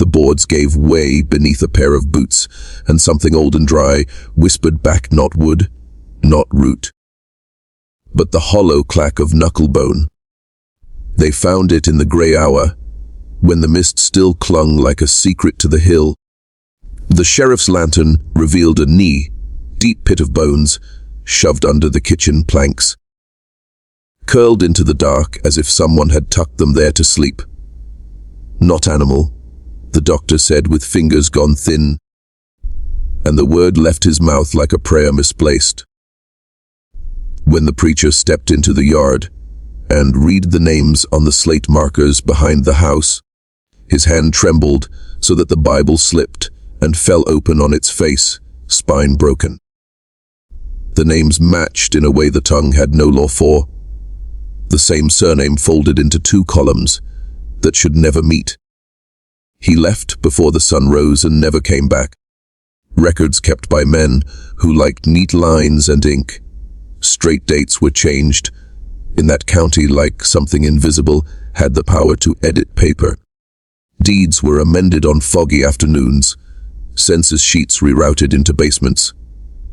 The boards gave way beneath a pair of boots, and something old and dry whispered back, not wood, not root, but the hollow clack of knucklebone. They found it in the grey hour, when the mist still clung like a secret to the hill. The sheriff's lantern revealed a knee-deep pit of bones, shoved under the kitchen planks, curled into the dark as if someone had tucked them there to sleep. Not animal, the doctor said with fingers gone thin, and the word left his mouth like a prayer misplaced. When the preacher stepped into the yard and read the names on the slate markers behind the house, his hand trembled so that the Bible slipped and fell open on its face, spine broken. The names matched in a way the tongue had no law for. The same surname folded into two columns that should never meet. He left before the sun rose and never came back. Records kept by men who liked neat lines and ink. Straight dates were changed. In that county, like something invisible, had the power to edit paper. Deeds were amended on foggy afternoons. Census sheets rerouted into basements.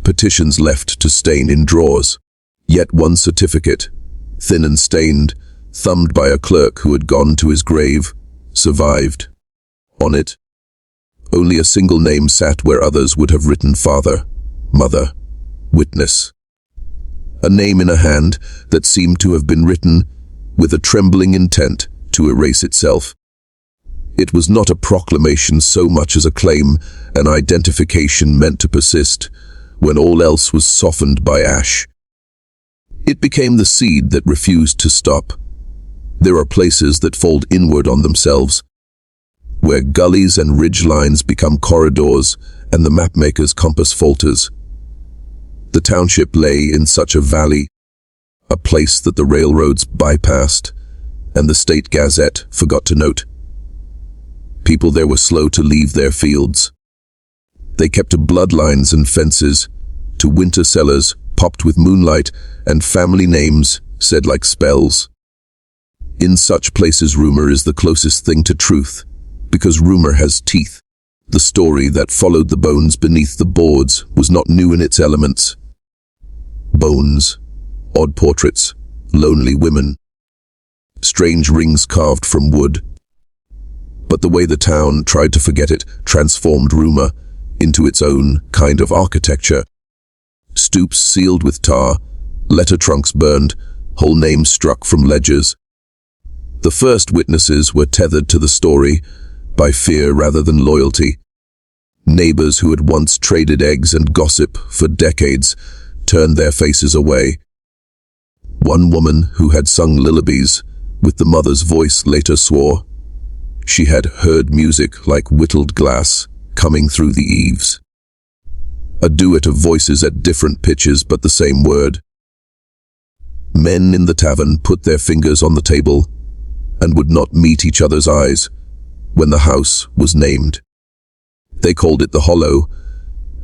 Petitions left to stain in drawers. Yet one certificate, thin and stained, thumbed by a clerk who had gone to his grave, survived. On it, only a single name sat where others would have written father, mother, witness. A name in a hand that seemed to have been written with a trembling intent to erase itself. It was not a proclamation so much as a claim, an identification meant to persist when all else was softened by ash. It became the seed that refused to stop. There are places that fold inward on themselves, where gullies and ridge lines become corridors and the mapmaker's compass falters. The township lay in such a valley, a place that the railroads bypassed and the state gazette forgot to note. People there were slow to leave their fields. They kept to bloodlines and fences, to winter cellars popped with moonlight and family names said like spells. In such places, rumor is the closest thing to truth, because rumor has teeth. The story that followed the bones beneath the boards was not new in its elements. Bones, odd portraits, lonely women, strange rings carved from wood. But the way the town tried to forget it transformed rumor into its own kind of architecture. Stoops sealed with tar, letter trunks burned, whole names struck from ledgers. The first witnesses were tethered to the story by fear rather than loyalty. Neighbors who had once traded eggs and gossip for decades turned their faces away. One woman who had sung lullabies with the mother's voice later swore she had heard music like whittled glass coming through the eaves. A duet of voices at different pitches but the same word. Men in the tavern put their fingers on the table and would not meet each other's eyes when the house was named. They called it the Hollow,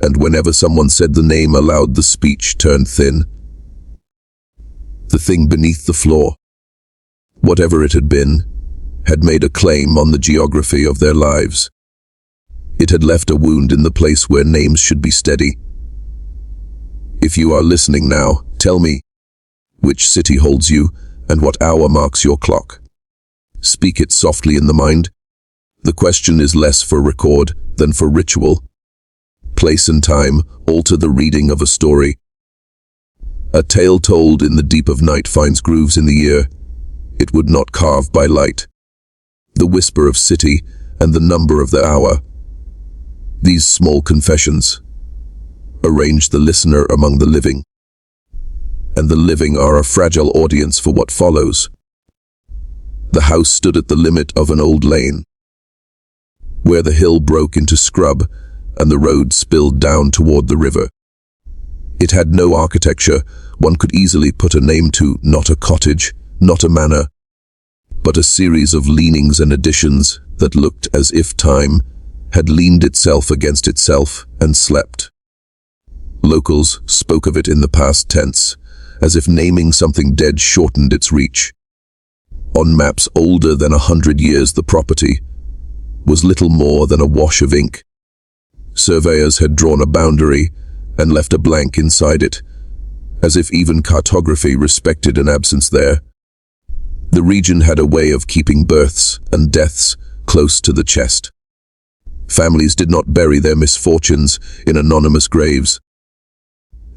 and whenever someone said the name aloud, the speech turned thin. The thing beneath the floor, whatever it had been, had made a claim on the geography of their lives. It had left a wound in the place where names should be steady. If you are listening now, tell me, which city holds you and what hour marks your clock? Speak it softly in the mind. The question is less for record than for ritual. Place and time alter the reading of a story. A tale told in the deep of night finds grooves in the ear it would not carve by light. The whisper of city and the number of the hour. These small confessions arrange the listener among the living. And the living are a fragile audience for what follows. The house stood at the limit of an old lane, where the hill broke into scrub and the road spilled down toward the river. It had no architecture one could easily put a name to, not a cottage, not a manor, but a series of leanings and additions that looked as if time had leaned itself against itself and slept. Locals spoke of it in the past tense, as if naming something dead shortened its reach. On maps older than 100 years, the property was little more than a wash of ink. Surveyors had drawn a boundary and left a blank inside it, as if even cartography respected an absence there. The region had a way of keeping births and deaths close to the chest. Families did not bury their misfortunes in anonymous graves.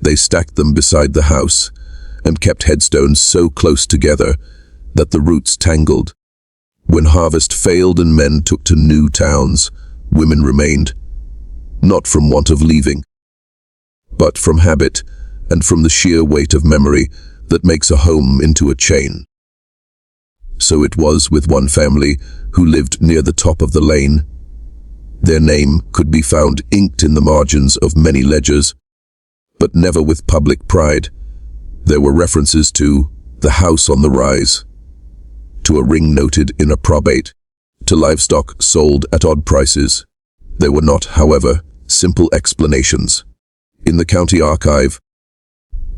They stacked them beside the house and kept headstones so close together that the roots tangled. When harvest failed and men took to new towns, women remained, not from want of leaving, but from habit and from the sheer weight of memory that makes a home into a chain. So it was with one family who lived near the top of the lane. Their name could be found inked in the margins of many ledgers, but never with public pride. There were references to the house on the rise, to a ring noted in a probate, to livestock sold at odd prices. There were not, however, simple explanations. In the county archive,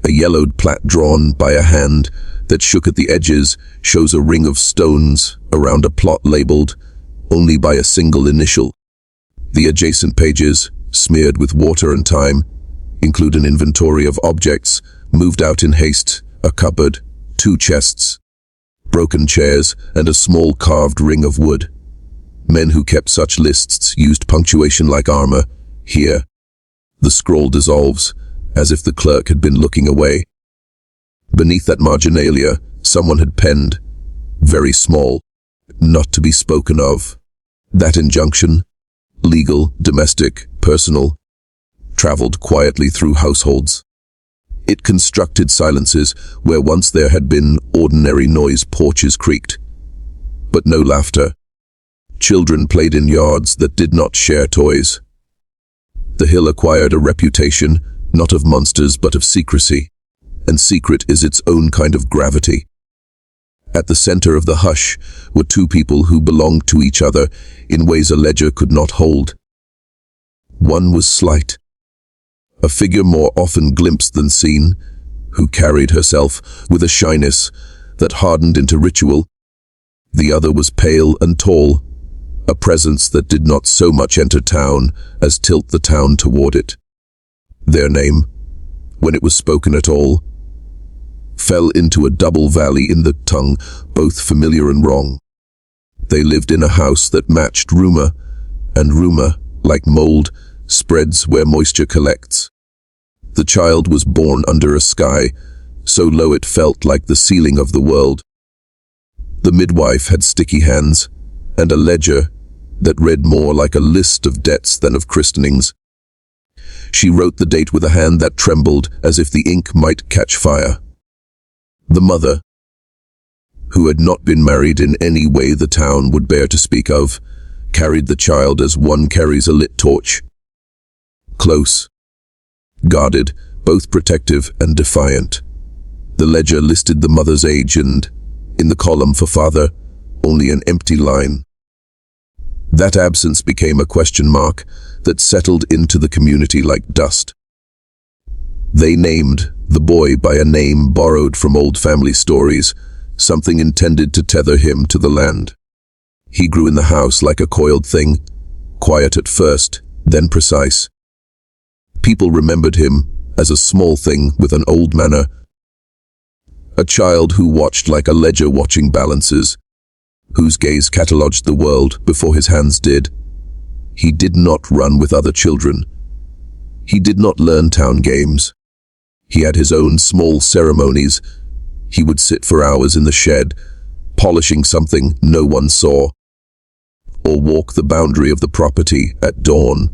a yellowed plat drawn by a hand that shook at the edges shows a ring of stones around a plot labeled only by a single initial. The adjacent pages, smeared with water and time, include an inventory of objects moved out in haste, a cupboard, 2 chests, broken chairs, and a small carved ring of wood. Men who kept such lists used punctuation like armor. Here, the scroll dissolves, as if the clerk had been looking away. Beneath that marginalia, someone had penned, very small, not to be spoken of. That injunction, legal, domestic, personal, traveled quietly through households. It constructed silences where once there had been ordinary noise. Porches creaked, but no laughter. Children played in yards that did not share toys. The hill acquired a reputation, not of monsters but of secrecy, and secret is its own kind of gravity. At the center of the hush were 2 people who belonged to each other in ways a ledger could not hold. One was slight, a figure more often glimpsed than seen, who carried herself with a shyness that hardened into ritual. The other was pale and tall, a presence that did not so much enter town as tilt the town toward it. Their name, when it was spoken at all, fell into a double valley in the tongue, both familiar and wrong. They lived in a house that matched rumor, and rumor, like mold, spreads where moisture collects. The child was born under a sky so low it felt like the ceiling of the world. The midwife had sticky hands and a ledger that read more like a list of debts than of christenings. She wrote the date with a hand that trembled as if the ink might catch fire. The mother, who had not been married in any way the town would bear to speak of, carried the child as one carries a lit torch. Close, guarded, both protective and defiant. The ledger listed the mother's age and, in the column for father, only an empty line. That absence became a question mark that settled into the community like dust. They named the boy by a name borrowed from old family stories, something intended to tether him to the land. He grew in the house like a coiled thing, quiet at first, then precise. People remembered him as a small thing with an old manner, a child who watched like a ledger watching balances, whose gaze catalogued the world before his hands did. He did not run with other children. He did not learn town games. He had his own small ceremonies. He would sit for hours in the shed, polishing something no one saw, or walk the boundary of the property at dawn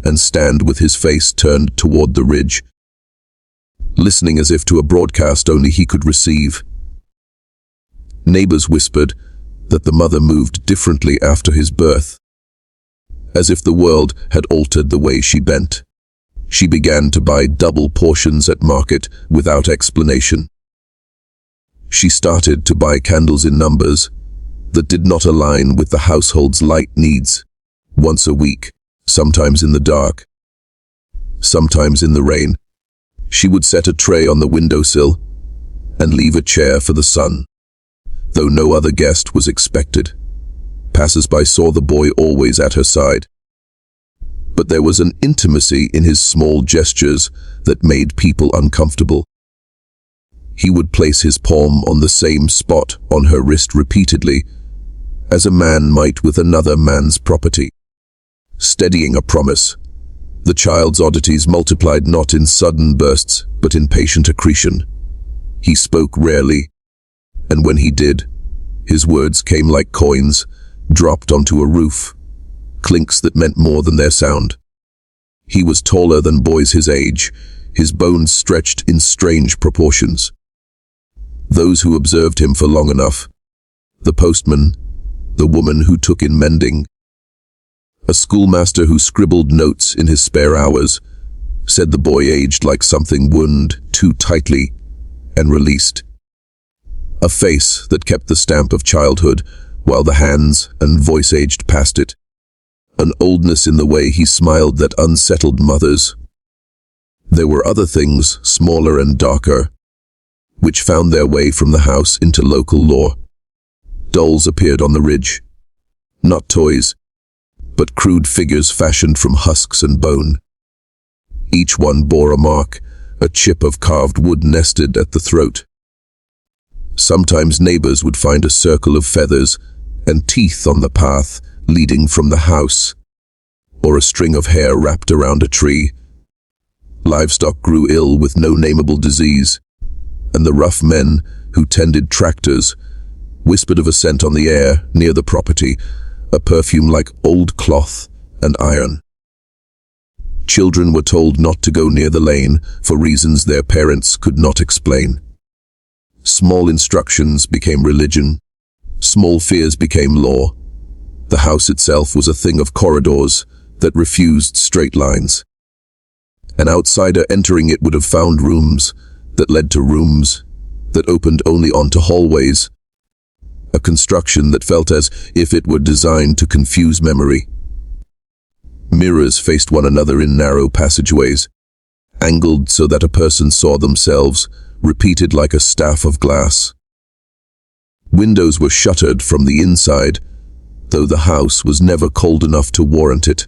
and stand with his face turned toward the ridge, listening as if to a broadcast only he could receive. Neighbors whispered that the mother moved differently after his birth, as if the world had altered the way she bent. She began to buy double portions at market without explanation. She started to buy candles in numbers that did not align with the household's light needs, once a week, sometimes in the dark, sometimes in the rain. She would set a tray on the windowsill and leave a chair for the son, though no other guest was expected. passers-by saw the boy always at her side. But there was an intimacy in his small gestures that made people uncomfortable. He would place his palm on the same spot on her wrist repeatedly, as a man might with another man's property, steadying a promise. The child's oddities multiplied not in sudden bursts, but in patient accretion. He spoke rarely, and when he did, his words came like coins, dropped onto a roof, clinks that meant more than their sound. He was taller than boys his age, his bones stretched in strange proportions. Those who observed him for long enough, the postman, the woman who took in mending, a schoolmaster who scribbled notes in his spare hours, said the boy aged like something wound too tightly and released. A face that kept the stamp of childhood, while the hands and voice aged past it. An oldness in the way he smiled that unsettled mothers. There were other things, smaller and darker, which found their way from the house into local law. Dolls appeared on the ridge. Not toys, but crude figures fashioned from husks and bone. Each one bore a mark, a chip of carved wood nested at the throat. Sometimes neighbors would find a circle of feathers and teeth on the path leading from the house, or a string of hair wrapped around a tree. Livestock grew ill with no nameable disease, and the rough men who tended tractors whispered of a scent on the air near the property, a perfume like old cloth and iron. Children were told not to go near the lane for reasons their parents could not explain. Small instructions became religion. Small fears became law. The house itself was a thing of corridors that refused straight lines. An outsider entering it would have found rooms that led to rooms that opened only onto hallways, a construction that felt as if it were designed to confuse memory. Mirrors faced one another in narrow passageways, angled so that a person saw themselves, repeated like a staff of glass. Windows were shuttered from the inside, though the house was never cold enough to warrant it.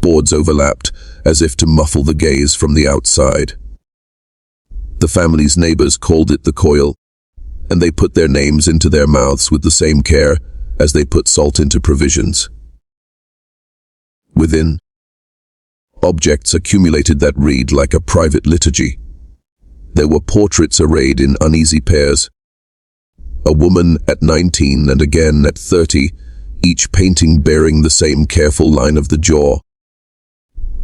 Boards overlapped, as if to muffle the gaze from the outside. The family's neighbors called it the coil, and they put their names into their mouths with the same care as they put salt into provisions. Within, objects accumulated that read like a private liturgy. There were portraits arrayed in uneasy pairs. A woman at 19 and again at 30, each painting bearing the same careful line of the jaw.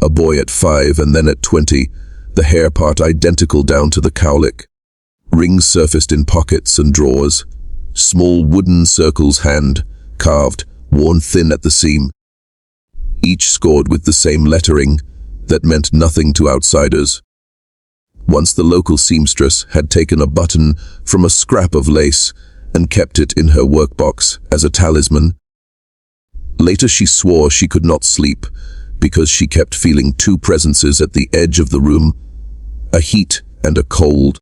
A boy at 5 and then at 20, the hair part identical down to the cowlick. Rings surfaced in pockets and drawers, small wooden circles hand-carved, worn thin at the seam. Each scored with the same lettering that meant nothing to outsiders. Once the local seamstress had taken a button from a scrap of lace and kept it in her workbox as a talisman. Later she swore she could not sleep because she kept feeling two presences at the edge of the room, a heat and a cold,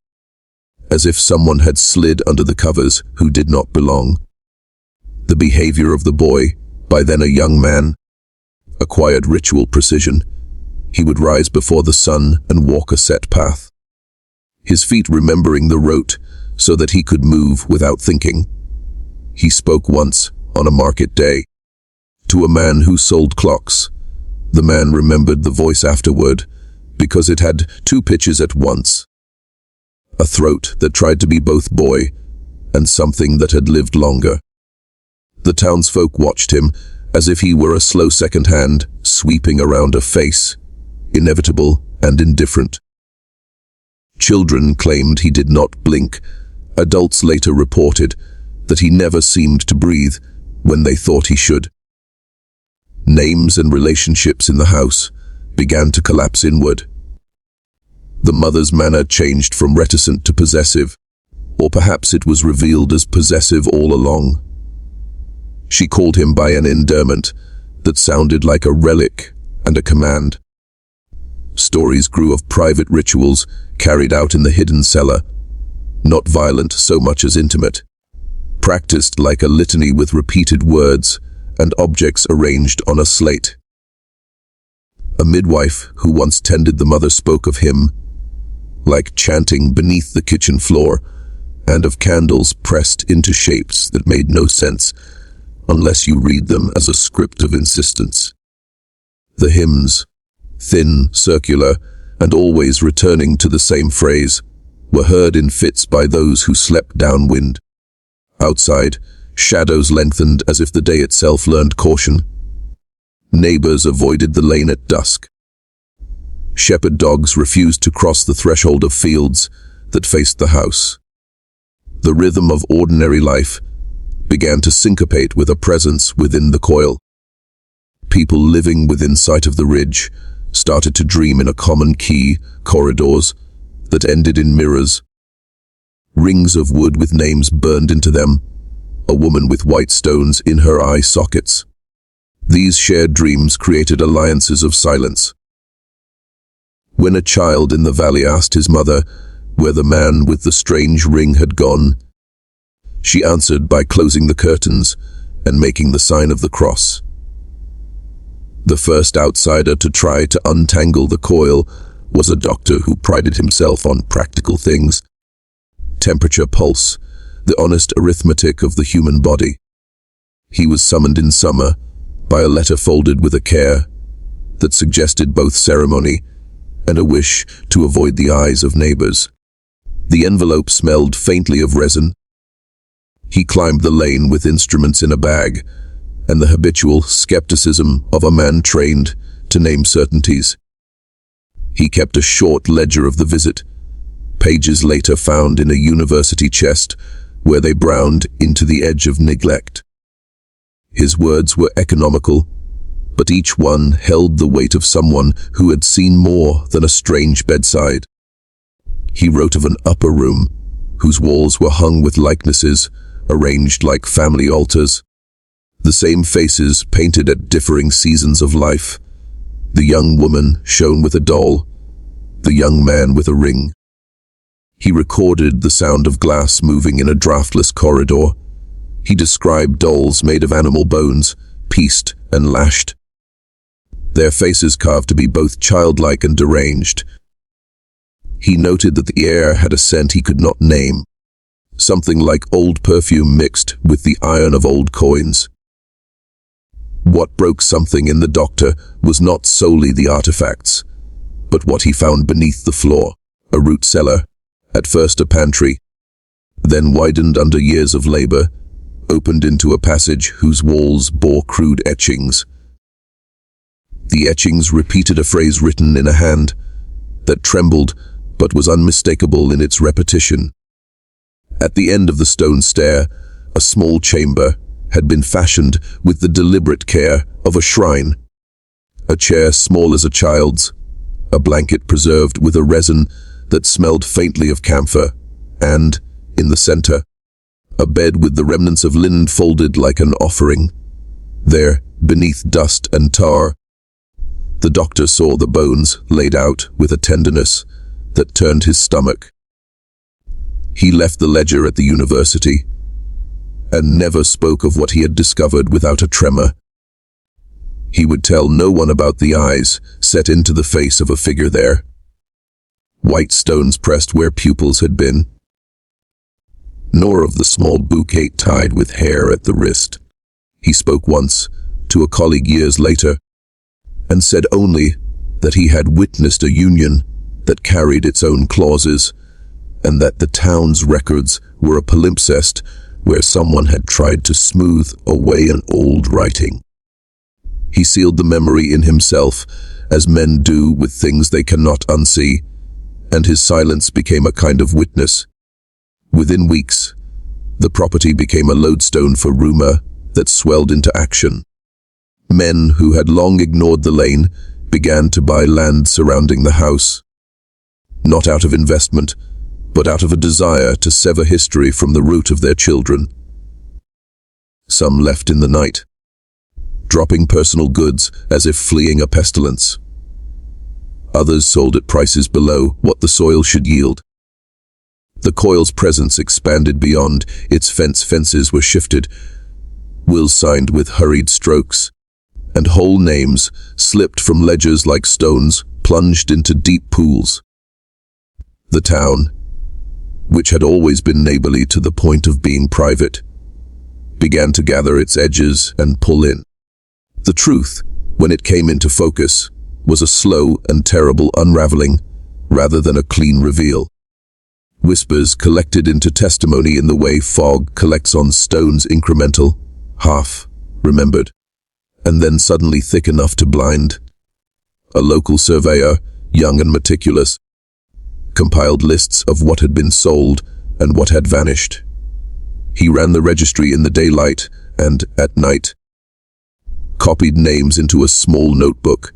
as if someone had slid under the covers who did not belong. The behavior of the boy, by then a young man, acquired ritual precision. He would rise before the sun and walk a set path, his feet remembering the rote so that he could move without thinking. He spoke once, on a market day, to a man who sold clocks. The man remembered the voice afterward because it had two pitches at once. A throat that tried to be both boy and something that had lived longer. The townsfolk watched him as if he were a slow second hand sweeping around a face, inevitable and indifferent. Children claimed he did not blink. Adults later reported that he never seemed to breathe when they thought he should. Names and relationships in the house began to collapse inward. The mother's manner changed from reticent to possessive, or perhaps it was revealed as possessive all along. She called him by an endearment that sounded like a relic and a command. Stories grew of private rituals carried out in the hidden cellar, not violent so much as intimate, practiced like a litany with repeated words and objects arranged on a slate. A midwife who once tended the mother spoke of him like chanting beneath the kitchen floor, and of candles pressed into shapes that made no sense unless you read them as a script of insistence. The hymns, thin, circular, and always returning to the same phrase, were heard in fits by those who slept downwind. Outside, shadows lengthened as if the day itself learned caution. Neighbors avoided the lane at dusk. Shepherd dogs refused to cross the threshold of fields that faced the house. The rhythm of ordinary life began to syncopate with a presence within the coil. People living within sight of the ridge started to dream in a common key, corridors that ended in mirrors. Rings of wood with names burned into them, a woman with white stones in her eye sockets. These shared dreams created alliances of silence. When a child in the valley asked his mother where the man with the strange ring had gone, she answered by closing the curtains and making the sign of the cross. The first outsider to try to untangle the coil was a doctor who prided himself on practical things. Temperature, pulse, the honest arithmetic of the human body. He was summoned in summer by a letter folded with a care that suggested both ceremony and a wish to avoid the eyes of neighbors. The envelope smelled faintly of resin. He climbed the lane with instruments in a bag, and the habitual skepticism of a man trained to name certainties. He kept a short ledger of the visit, pages later found in a university chest where they browned into the edge of neglect. His words were economical, but each one held the weight of someone who had seen more than a strange bedside. He wrote of an upper room whose walls were hung with likenesses arranged like family altars. The same faces painted at differing seasons of life. The young woman shown with a doll, the young man with a ring. He recorded the sound of glass moving in a draftless corridor. He described dolls made of animal bones, pieced and lashed. Their faces carved to be both childlike and deranged. He noted that the air had a scent he could not name, something like old perfume mixed with the iron of old coins. What broke something in the doctor was not solely the artifacts, but what he found beneath the floor, a root cellar, at first a pantry, then widened under years of labor, opened into a passage whose walls bore crude etchings. The etchings repeated a phrase written in a hand that trembled but was unmistakable in its repetition. At the end of the stone stair, a small chamber had been fashioned with the deliberate care of a shrine. A chair small as a child's, a blanket preserved with a resin that smelled faintly of camphor, and, in the center, a bed with the remnants of linen folded like an offering. There, beneath dust and tar, the doctor saw the bones laid out with a tenderness that turned his stomach. He left the ledger at the university and never spoke of what he had discovered without a tremor. He would tell no one about the eyes set into the face of a figure there, white stones pressed where pupils had been, nor of the small bouquet tied with hair at the wrist. He spoke once to a colleague years later, and said only that he had witnessed a union that carried its own clauses, and that the town's records were a palimpsest where someone had tried to smooth away an old writing. He sealed the memory in himself, as men do with things they cannot unsee, and his silence became a kind of witness. Within weeks, the property became a lodestone for rumor that swelled into action. Men who had long ignored the lane began to buy land surrounding the house, not out of investment, but out of a desire to sever history from the root of their children. Some left in the night, dropping personal goods as if fleeing a pestilence. Others sold at prices below what the soil should yield. The coil's presence expanded beyond, its fences were shifted, wills signed with hurried strokes, and whole names slipped from ledgers like stones, plunged into deep pools. The town, which had always been neighborly to the point of being private, began to gather its edges and pull in. The truth, when it came into focus, was a slow and terrible unraveling, rather than a clean reveal. Whispers collected into testimony in the way fog collects on stones, incremental, half remembered, and then suddenly thick enough to blind. A local surveyor, young and meticulous, compiled lists of what had been sold and what had vanished. He ran the registry in the daylight and, at night, copied names into a small notebook,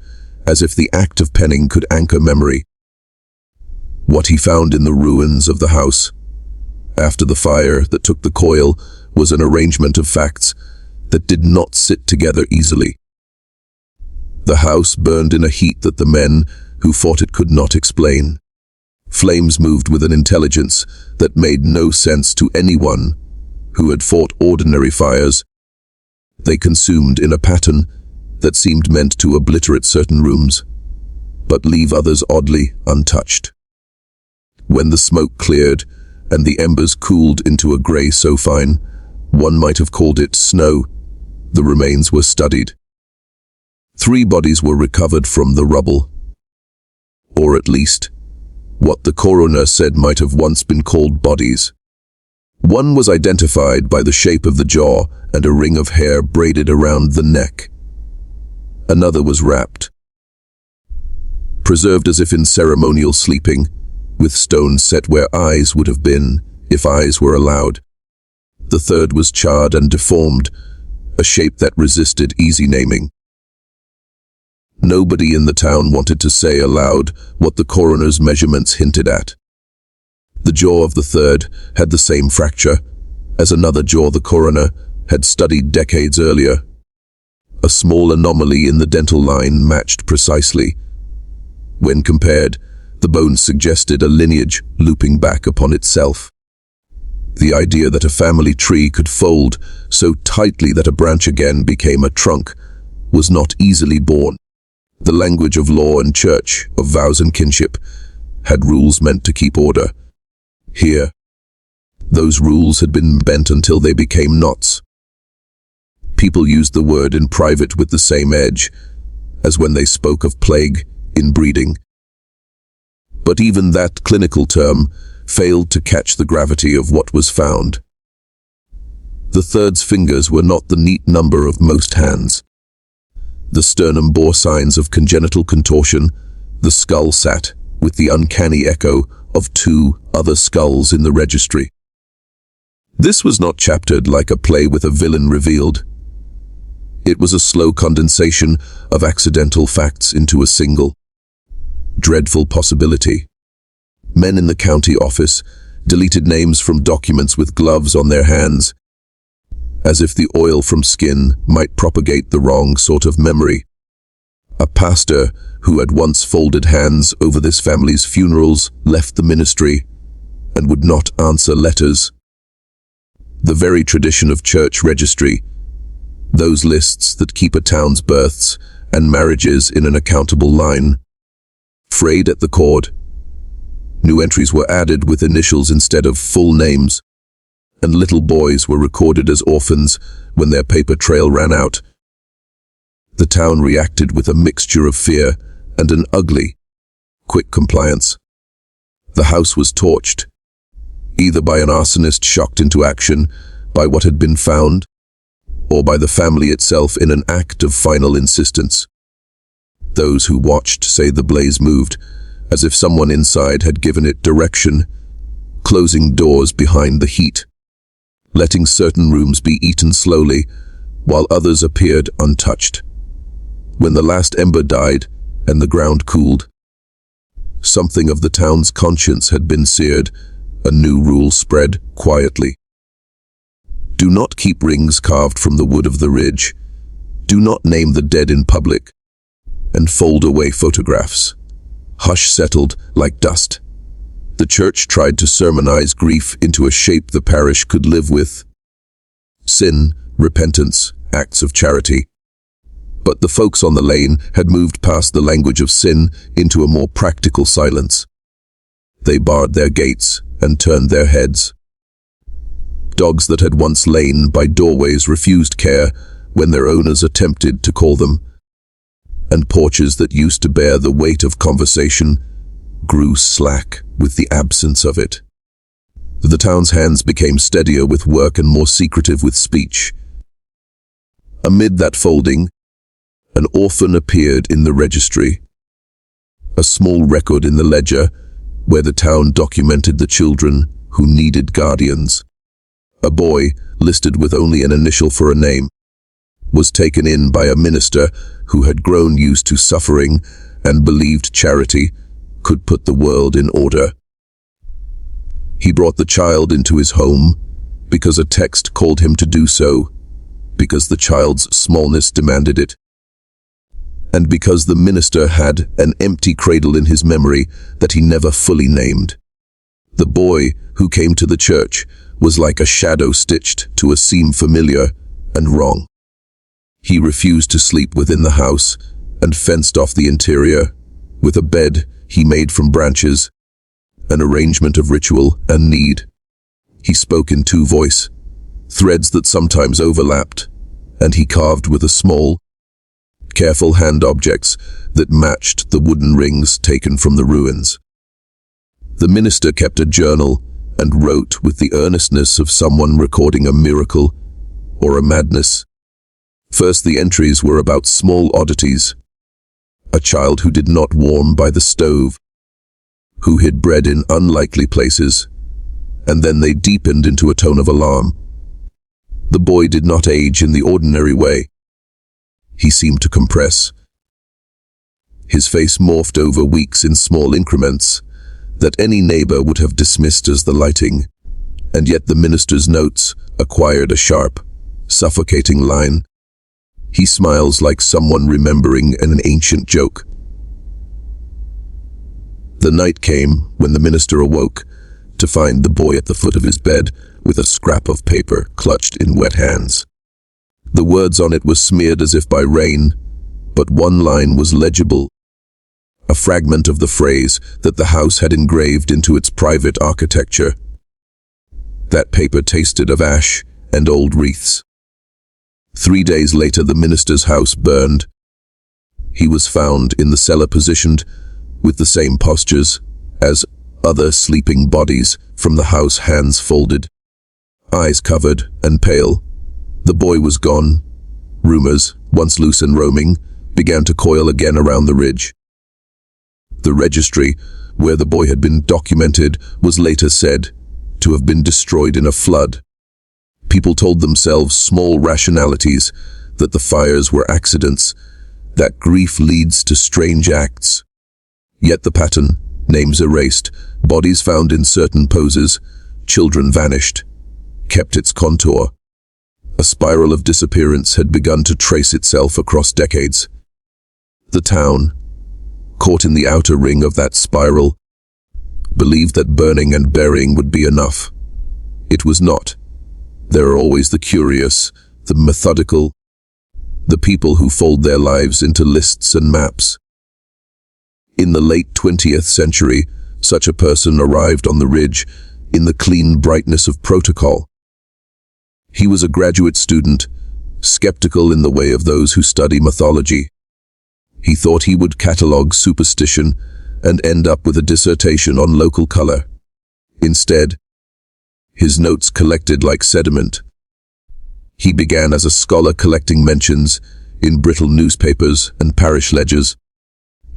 as if the act of penning could anchor memory. What he found in the ruins of the house, after the fire that took the coil, was an arrangement of facts that did not sit together easily. The house burned in a heat that the men who fought it could not explain. Flames moved with an intelligence that made no sense to anyone who had fought ordinary fires. They consumed in a pattern that seemed meant to obliterate certain rooms, but leave others oddly untouched. When the smoke cleared and the embers cooled into a grey so fine, one might have called it snow, the remains were studied. 3 bodies were recovered from the rubble, or at least what the coroner said might have once been called bodies. One was identified by the shape of the jaw and a ring of hair braided around the neck. Another was wrapped, preserved as if in ceremonial sleeping, with stones set where eyes would have been, if eyes were allowed. The third was charred and deformed, a shape that resisted easy naming. Nobody in the town wanted to say aloud what the coroner's measurements hinted at. The jaw of the third had the same fracture as another jaw the coroner had studied decades earlier. A small anomaly in the dental line matched precisely. When compared, the bones suggested a lineage looping back upon itself. The idea that a family tree could fold so tightly that a branch again became a trunk was not easily born. The language of law and church, of vows and kinship, had rules meant to keep order. Here, those rules had been bent until they became knots. People used the word in private with the same edge as when they spoke of plague, inbreeding. But even that clinical term failed to catch the gravity of what was found. The third's fingers were not the neat number of most hands. The sternum bore signs of congenital contortion. The skull sat with the uncanny echo of 2 other skulls in the registry. This was not chaptered like a play with a villain revealed. It was a slow condensation of accidental facts into a single, dreadful possibility. Men in the county office deleted names from documents with gloves on their hands, as if the oil from skin might propagate the wrong sort of memory. A pastor who had once folded hands over this family's funerals left the ministry and would not answer letters. The very tradition of church registry, those lists that keep a town's births and marriages in an accountable line, frayed at the cord. New entries were added with initials instead of full names, and little boys were recorded as orphans when their paper trail ran out. The town reacted with a mixture of fear and an ugly, quick compliance. The house was torched, either by an arsonist shocked into action by what had been found, or by the family itself in an act of final insistence. Those who watched say the blaze moved, as if someone inside had given it direction, closing doors behind the heat, letting certain rooms be eaten slowly, while others appeared untouched. When the last ember died and the ground cooled, something of the town's conscience had been seared. A new rule spread quietly. Do not keep rings carved from the wood of the ridge. Do not name the dead in public, and fold away photographs. Hush settled like dust. The church tried to sermonize grief into a shape the parish could live with. Sin, repentance, acts of charity. But the folks on the lane had moved past the language of sin into a more practical silence. They barred their gates and turned their heads. Dogs that had once lain by doorways refused care when their owners attempted to call them, and porches that used to bear the weight of conversation grew slack with the absence of it. The town's hands became steadier with work and more secretive with speech. Amid that folding, an orphan appeared in the registry, a small record in the ledger where the town documented the children who needed guardians. A boy, listed with only an initial for a name, was taken in by a minister who had grown used to suffering and believed charity could put the world in order. He brought the child into his home because a text called him to do so, because the child's smallness demanded it, and because the minister had an empty cradle in his memory that he never fully named. The boy who came to the church was like a shadow stitched to a seam familiar and wrong. He refused to sleep within the house and fenced off the interior with a bed he made from branches, an arrangement of ritual and need. He spoke in two voice, threads that sometimes overlapped, and he carved with a small, careful hand objects that matched the wooden rings taken from the ruins. The minister kept a journal and wrote with the earnestness of someone recording a miracle or a madness. First, the entries were about small oddities. A child who did not warm by the stove, who hid bread in unlikely places, and then they deepened into a tone of alarm. The boy did not age in the ordinary way. He seemed to compress. His face morphed over weeks in small increments that any neighbor would have dismissed as the lighting, and yet the minister's notes acquired a sharp, suffocating line. He smiles like someone remembering an ancient joke. The night came when the minister awoke to find the boy at the foot of his bed with a scrap of paper clutched in wet hands. The words on it were smeared as if by rain, but one line was legible, a fragment of the phrase that the house had engraved into its private architecture. That paper tasted of ash and old wreaths. 3 days later, the minister's house burned. He was found in the cellar, positioned with the same postures as other sleeping bodies from the house, hands folded, eyes covered and pale. The boy was gone. Rumors, once loose and roaming, began to coil again around the ridge. The registry, where the boy had been documented, was later said to have been destroyed in a flood. People told themselves small rationalities, that the fires were accidents, that grief leads to strange acts. Yet the pattern, names erased, bodies found in certain poses, children vanished, kept its contour. A spiral of disappearance had begun to trace itself across decades. The town, caught in the outer ring of that spiral, believed that burning and burying would be enough. It was not. There are always the curious, the methodical, the people who fold their lives into lists and maps. In the late 20th century, such a person arrived on the ridge in the clean brightness of protocol. He was a graduate student, skeptical in the way of those who study mythology. He thought he would catalogue superstition and end up with a dissertation on local color. Instead, his notes collected like sediment. He began as a scholar collecting mentions in brittle newspapers and parish ledgers.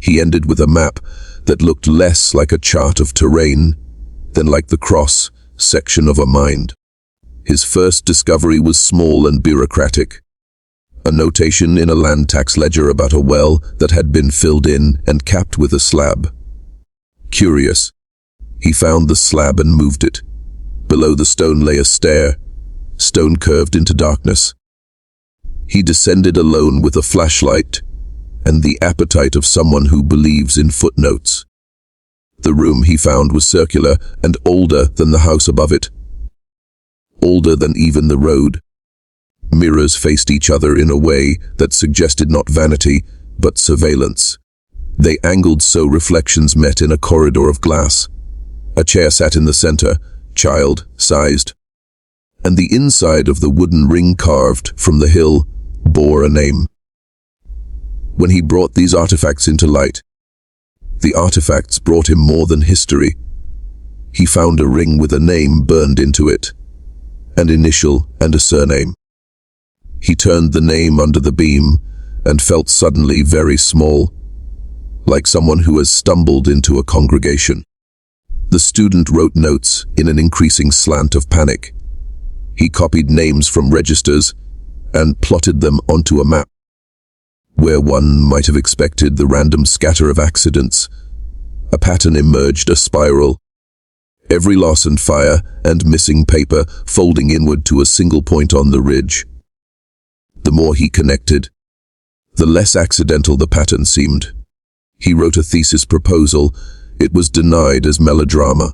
He ended with a map that looked less like a chart of terrain than like the cross-section of a mind. His first discovery was small and bureaucratic. A notation in a land tax ledger about a well that had been filled in and capped with a slab. Curious, he found the slab and moved it. Below the stone lay a stair, stone curved into darkness. He descended alone with a flashlight and the appetite of someone who believes in footnotes. The room he found was circular and older than the house above it. Older than even the road. Mirrors faced each other in a way that suggested not vanity, but surveillance. They angled so reflections met in a corridor of glass. A chair sat in the center, child-sized, and the inside of the wooden ring carved from the hill bore a name. When he brought these artifacts into light, the artifacts brought him more than history. He found a ring with a name burned into it, an initial and a surname. He turned the name under the beam and felt suddenly very small, like someone who has stumbled into a congregation. The student wrote notes in an increasing slant of panic. He copied names from registers and plotted them onto a map. Where one might have expected the random scatter of accidents, a pattern emerged, a spiral. Every loss and fire and missing paper folding inward to a single point on the ridge. The more he connected, the less accidental the pattern seemed. He wrote a thesis proposal. It was denied as melodrama.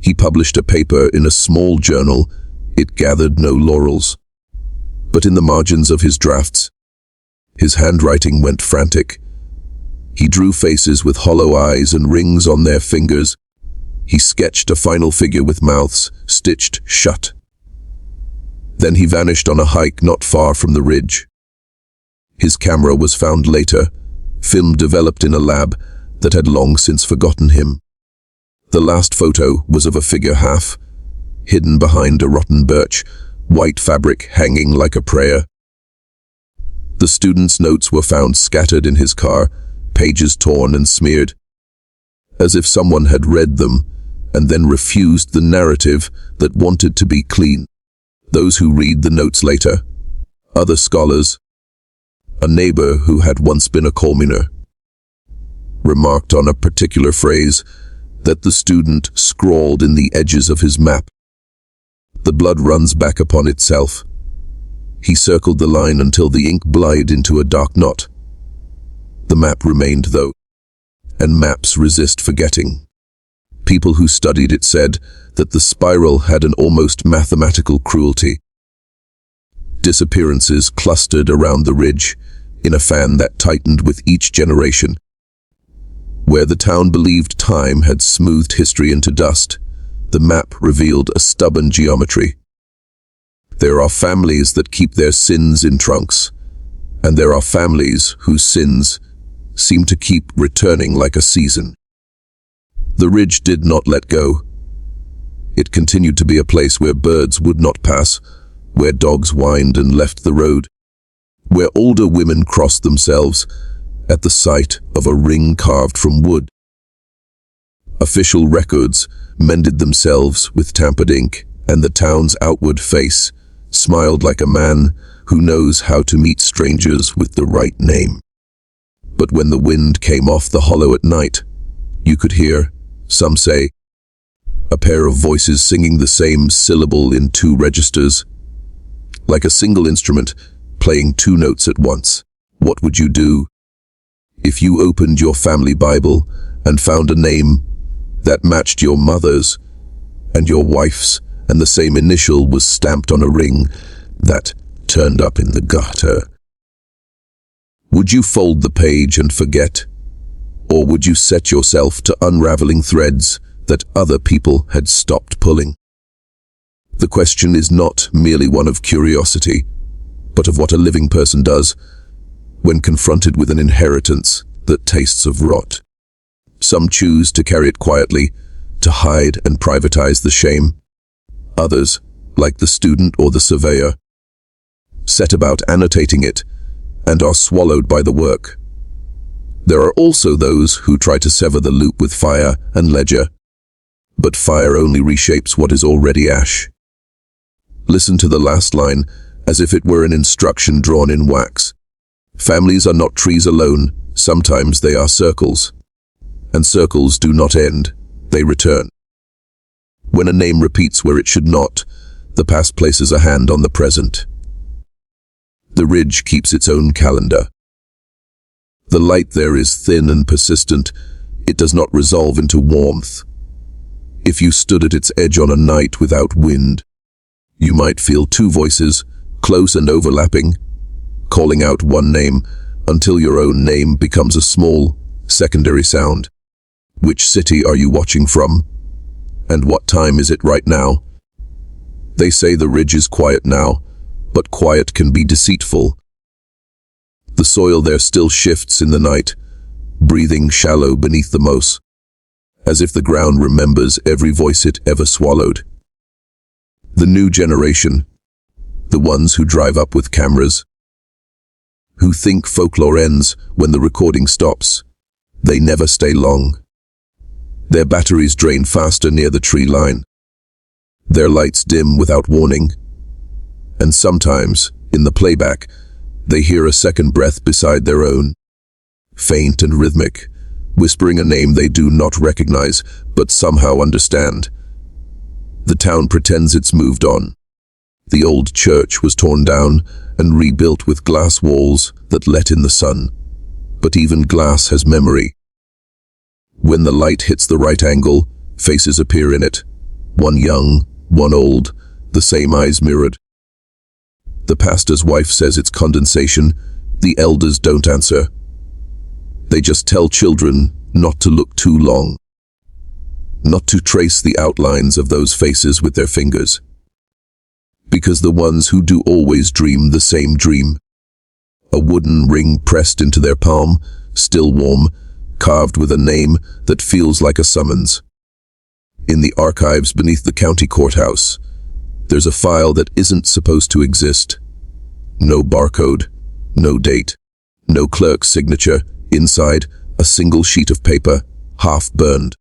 He published a paper in a small journal. It gathered no laurels. But in the margins of his drafts, his handwriting went frantic. He drew faces with hollow eyes and rings on their fingers. He sketched a final figure with mouths stitched shut. Then he vanished on a hike not far from the ridge. His camera was found later, film developed in a lab that had long since forgotten him. The last photo was of a figure half, hidden behind a rotten birch, white fabric hanging like a prayer. The student's notes were found scattered in his car, pages torn and smeared, as if someone had read them and then refused the narrative that wanted to be clean. Those who read the notes later, other scholars, a neighbor who had once been a coal miner, remarked on a particular phrase that the student scrawled in the edges of his map. The blood runs back upon itself. He circled the line until the ink bled into a dark knot. The map remained, though, and maps resist forgetting. People who studied it said that the spiral had an almost mathematical cruelty. Disappearances clustered around the ridge in a fan that tightened with each generation. Where the town believed time had smoothed history into dust, the map revealed a stubborn geometry. There are families that keep their sins in trunks, and there are families whose sins seem to keep returning like a season. The ridge did not let go. It continued to be a place where birds would not pass, where dogs whined and left the road, where older women crossed themselves at the sight of a ring carved from wood. Official records mended themselves with tampered ink, and the town's outward face smiled like a man who knows how to meet strangers with the right name. But when the wind came off the hollow at night, you could hear, some say, a pair of voices singing the same syllable in two registers, like a single instrument playing two notes at once. What would you do if you opened your family Bible and found a name that matched your mother's and your wife's, and the same initial was stamped on a ring that turned up in the gutter? Would you fold the page and forget? Or would you set yourself to unraveling threads that other people had stopped pulling? The question is not merely one of curiosity, but of what a living person does when confronted with an inheritance that tastes of rot. Some choose to carry it quietly, to hide and privatize the shame. Others, like the student or the surveyor, set about annotating it and are swallowed by the work. There are also those who try to sever the loop with fire and ledger, but fire only reshapes what is already ash. Listen to the last line as if it were an instruction drawn in wax. Families are not trees alone, sometimes they are circles. And circles do not end, they return. When a name repeats where it should not, the past places a hand on the present. The ridge keeps its own calendar. The light there is thin and persistent. It does not resolve into warmth. If you stood at its edge on a night without wind, you might feel two voices, close and overlapping, calling out one name until your own name becomes a small, secondary sound. Which city are you watching from? And what time is it right now? They say the ridge is quiet now, but quiet can be deceitful. The soil there still shifts in the night, breathing shallow beneath the moss, as if the ground remembers every voice it ever swallowed. The new generation, the ones who drive up with cameras, who think folklore ends when the recording stops, they never stay long. Their batteries drain faster near the tree line. Their lights dim without warning. And sometimes, in the playback, they hear a second breath beside their own, faint and rhythmic, whispering a name they do not recognize, but somehow understand. The town pretends it's moved on. The old church was torn down and rebuilt with glass walls that let in the sun. But even glass has memory. When the light hits the right angle, faces appear in it. One young, one old, the same eyes mirrored. The pastor's wife says it's condensation. The elders don't answer. They just tell children not to look too long, not to trace the outlines of those faces with their fingers. Because the ones who do always dream the same dream. A wooden ring pressed into their palm, still warm, carved with a name that feels like a summons. In the archives beneath the county courthouse, there's a file that isn't supposed to exist. No barcode, no date, no clerk's signature. Inside, a single sheet of paper, half burned.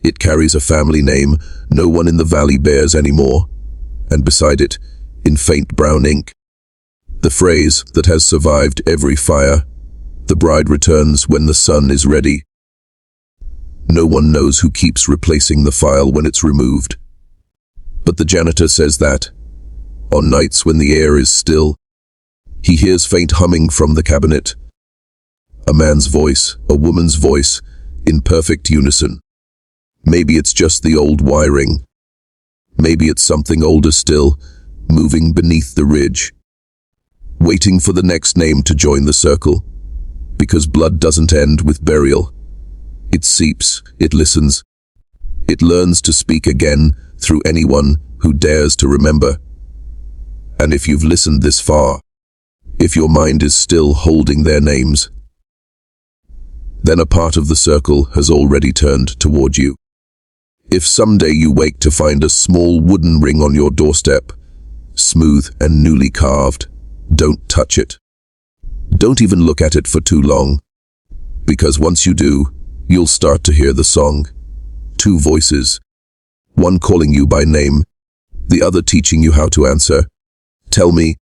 It carries a family name no one in the valley bears anymore, and beside it, in faint brown ink, the phrase that has survived every fire: the bride returns when the sun is ready. No one knows who keeps replacing the file when it's removed. But the janitor says that, on nights when the air is still, he hears faint humming from the cabinet. A man's voice, a woman's voice, in perfect unison. Maybe it's just the old wiring. Maybe it's something older still, moving beneath the ridge, waiting for the next name to join the circle. Because blood doesn't end with burial. It seeps, it listens. It learns to speak again through anyone who dares to remember. And if you've listened this far, if your mind is still holding their names, then a part of the circle has already turned toward you. If someday you wake to find a small wooden ring on your doorstep, smooth and newly carved, don't touch it. Don't even look at it for too long, because once you do, you'll start to hear the song. Two voices, one calling you by name, the other teaching you how to answer. Tell me,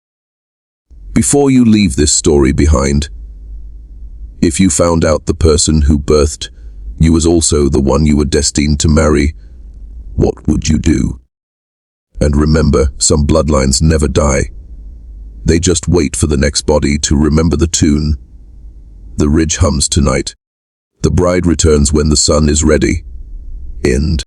before you leave this story behind, if you found out the person who birthed you was also the one you were destined to marry, what would you do? And remember, some bloodlines never die. They just wait for the next body to remember the tune. The ridge hums tonight. The bride returns when the sun is ready. End.